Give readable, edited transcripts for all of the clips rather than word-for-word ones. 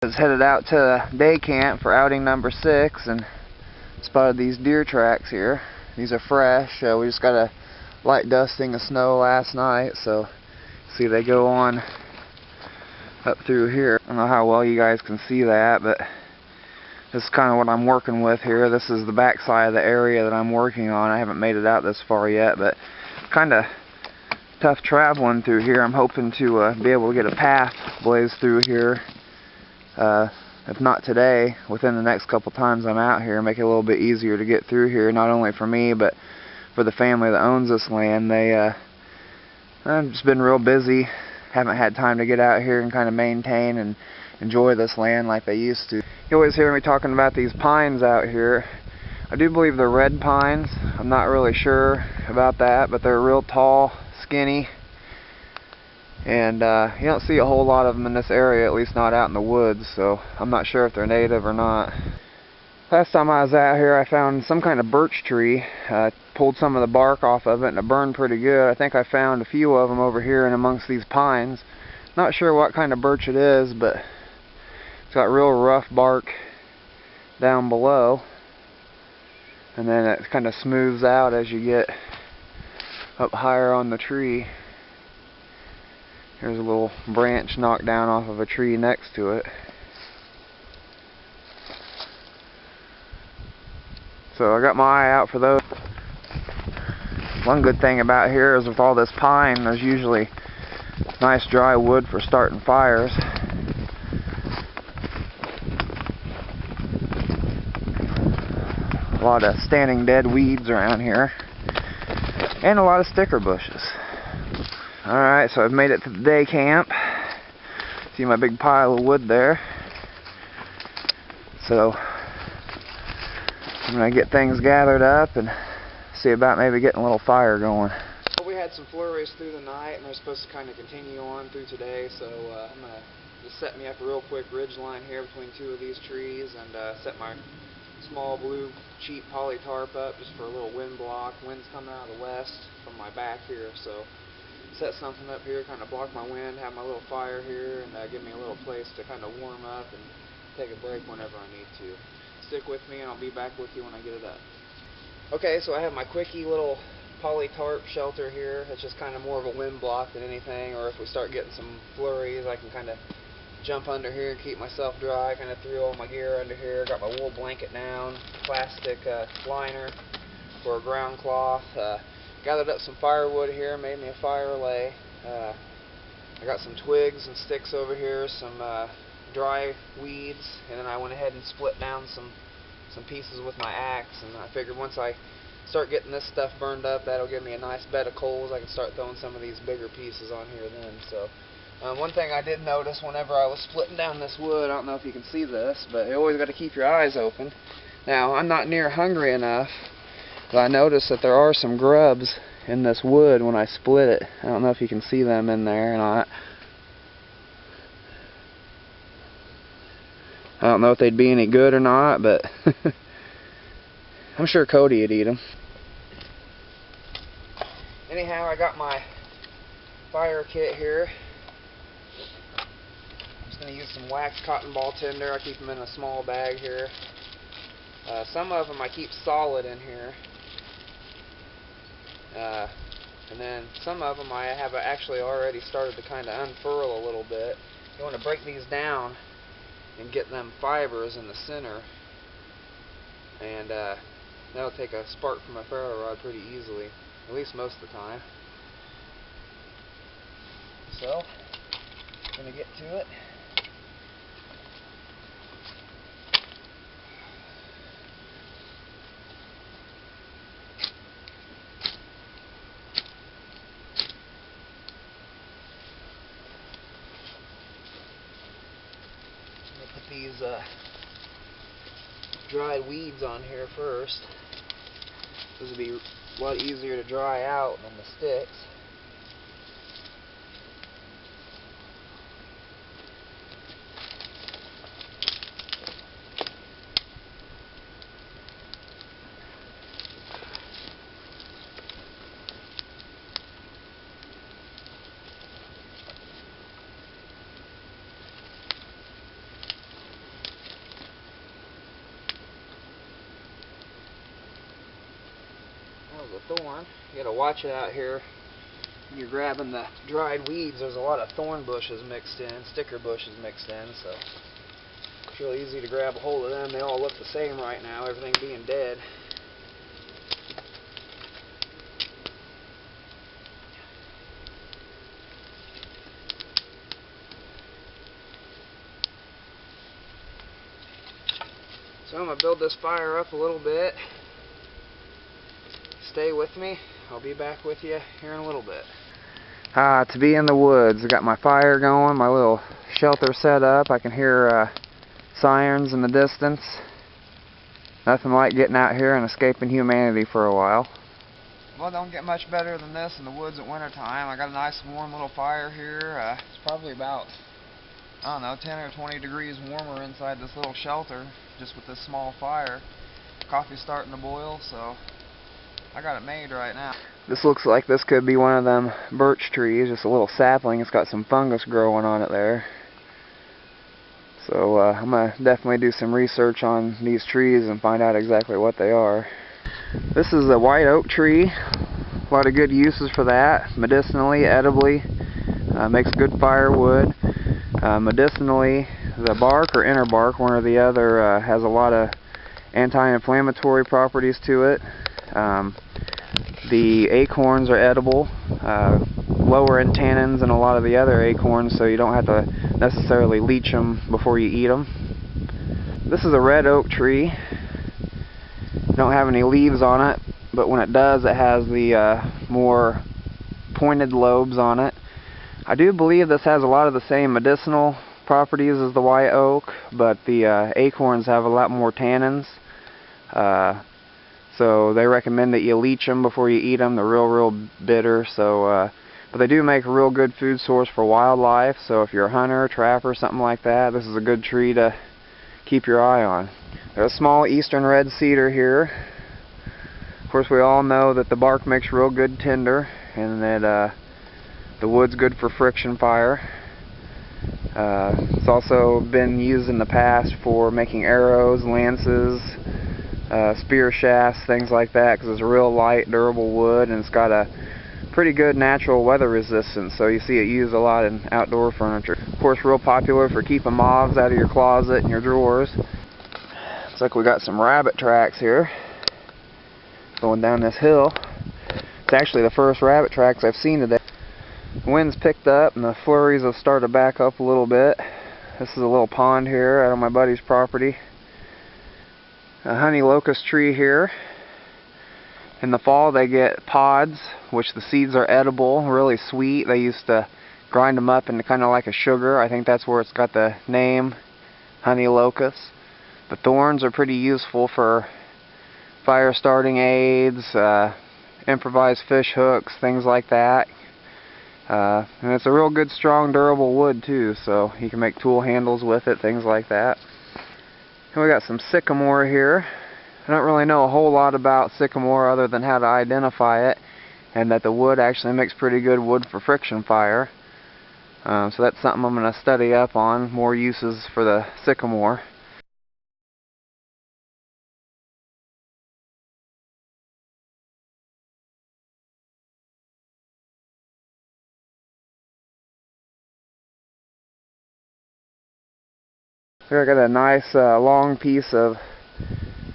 Is headed out to day camp for outing number 6 and spotted these deer tracks here. These are fresh. We just got a light dusting of snow last night, so see they go on up through here. I don't know how well you guys can see that, but this is kind of what I'm working with here. This is the back side of the area that I'm working on. I haven't made it out this far yet, but kind of tough traveling through here. I'm hoping to be able to get a path blazed through here. If not today, within the next couple times I'm out here, make it a little bit easier to get through here, not only for me, but for the family that owns this land. I've just been real busy, haven't had time to get out here and kind of maintain and enjoy this land like they used to. You always hear me talking about these pines out here. I do believe they're red pines. I'm not really sure about that, but they're real tall, skinny, and you don't see a whole lot of them in this area, at least not out in the woods, so I'm not sure if they're native or not. Last time I was out here, I found some kind of birch tree. Pulled some of the bark off of it and it burned pretty good. I think I found a few of them over here and amongst these pines. Not sure what kind of birch it is, but it's got real rough bark down below, and then it kind of smooths out as you get up higher on the tree. Here's a little branch knocked down off of a tree next to it. So I got my eye out for those. One good thing about here is with all this pine, there's usually nice dry wood for starting fires. A lot of standing dead weeds around here, and a lot of sticker bushes. Alright, so I've made it to the day camp. See my big pile of wood there. So I'm going to get things gathered up and see about maybe getting a little fire going. Well, we had some flurries through the night, and they're supposed to kind of continue on through today, so I'm going to just set me up a real quick ridge line here between two of these trees and set my small blue cheap poly tarp up just for a little wind block. Wind's coming out of the west from my back here, so set something up here, kind of block my wind, have my little fire here, and give me a little place to kind of warm up and take a break whenever I need to. Stick with me and I'll be back with you when I get it up. Okay, so I have my quickie little poly tarp shelter here. It's just kind of more of a wind block than anything, or if we start getting some flurries, I can kind of jump under here and keep myself dry. Kind of threw all my gear under here. Got my wool blanket down, plastic liner for a ground cloth. Gathered up some firewood here, made me a fire lay. I got some twigs and sticks over here, some dry weeds, and then I went ahead and split down some pieces with my axe, and I figured once I start getting this stuff burned up, that'll give me a nice bed of coals. I can start throwing some of these bigger pieces on here then. So one thing I did notice whenever I was splitting down this wood, I don't know if you can see this, but you always got to keep your eyes open. Now, I'm not near hungry enough, but I noticed that there are some grubs in this wood when I split it. I don't know if you can see them in there or not. I don't know if they'd be any good or not, but I'm sure Cody would eat them. Anyhow, I got my fire kit here. I'm just going to use some waxed cotton ball tinder. I keep them in a small bag here. Some of them I keep solid in here. And then some of them I have actually already started to kind of unfurl a little bit. You want to break these down and get them fibers in the center, and that'll take a spark from a ferro rod pretty easily, at least most of the time. So, I'm going to get to it. Put these dried weeds on here first. This will be a lot easier to dry out than the sticks. on. You gotta watch it out here. When you're grabbing the dried weeds, there's a lot of thorn bushes mixed in, sticker bushes mixed in, so it's really easy to grab a hold of them. They all look the same right now, everything being dead. So I'm going to build this fire up a little bit. Stay with me. I'll be back with you here in a little bit. To be in the woods. I got my fire going, my little shelter set up. I can hear sirens in the distance. Nothing like getting out here and escaping humanity for a while. Well, don't get much better than this in the woods at winter time. I got a nice warm little fire here. It's probably about, I don't know, 10 or 20 degrees warmer inside this little shelter just with this small fire. Coffee's starting to boil, so I got it made right now. This looks like this could be one of them birch trees, just a little sapling. It's got some fungus growing on it there. So I'm going to definitely do some research on these trees and find out exactly what they are. This is a white oak tree. A lot of good uses for that. Medicinally, edibly, makes good firewood. Medicinally, the bark or inner bark, one or the other, has a lot of anti-inflammatory properties to it. The acorns are edible, lower in tannins than a lot of the other acorns, so you don't have to necessarily leach them before you eat them. This is a red oak tree. Don't have any leaves on it, but when it does, it has the more pointed lobes on it. I do believe this has a lot of the same medicinal properties as the white oak, but the acorns have a lot more tannins. So they recommend that you leach them before you eat them. They're real bitter. So, but they do make a real good food source for wildlife. So if you're a hunter, trapper, something like that, this is a good tree to keep your eye on. There's a small eastern red cedar here. Of course, we all know that the bark makes real good tinder, and that the wood's good for friction fire. It's also been used in the past for making arrows, lances, spear shafts, things like that, because it's a real light, durable wood, and it's got a pretty good natural weather resistance, so you see it used a lot in outdoor furniture. Of course, real popular for keeping moths out of your closet and your drawers. Looks like we got some rabbit tracks here going down this hill. It's actually the first rabbit tracks I've seen today. The wind's picked up and the flurries have started to back up a little bit. This is a little pond here out on my buddy's property. A honey locust tree here. In the fall they get pods, which the seeds are edible, really sweet. They used to grind them up into kind of like a sugar. I think that's where it's got the name honey locust. The thorns are pretty useful for fire starting aids, improvised fish hooks, things like that. And it's a real good, strong, durable wood too, so you can make tool handles with it, things like that. And we got some sycamore here. I don't really know a whole lot about sycamore other than how to identify it, and that the wood actually makes pretty good wood for friction fire. So that's something I'm going to study up on, more uses for the sycamore. Here I got a nice long piece of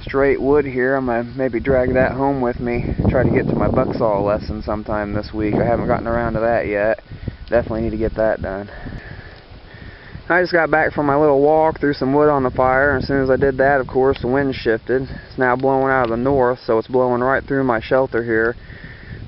straight wood here. I'm going to maybe drag that home with me, try to get to my bucksaw lesson sometime this week. I haven't gotten around to that yet. Definitely need to get that done. I just got back from my little walk, threw some wood on the fire, and as soon as I did that, of course, the wind shifted. It's now blowing out of the north, so it's blowing right through my shelter here.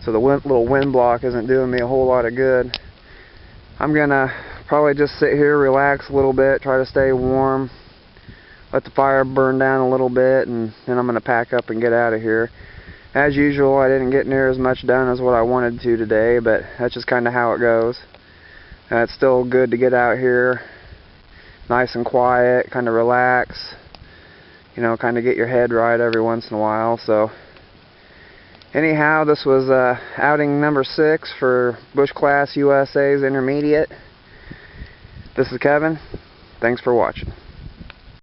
So the little wind block isn't doing me a whole lot of good. I'm going to probably just sit here, relax a little bit, try to stay warm, let the fire burn down a little bit, and then I'm going to pack up and get out of here. As usual, I didn't get near as much done as what I wanted to today, but that's just kind of how it goes. It's still good to get out here, nice and quiet, kind of relax, you know, kind of get your head right every once in a while. So anyhow, this was outing number 6 for Bush Class U.S.A.'s Intermediate. This is Kevin. Thanks for watching.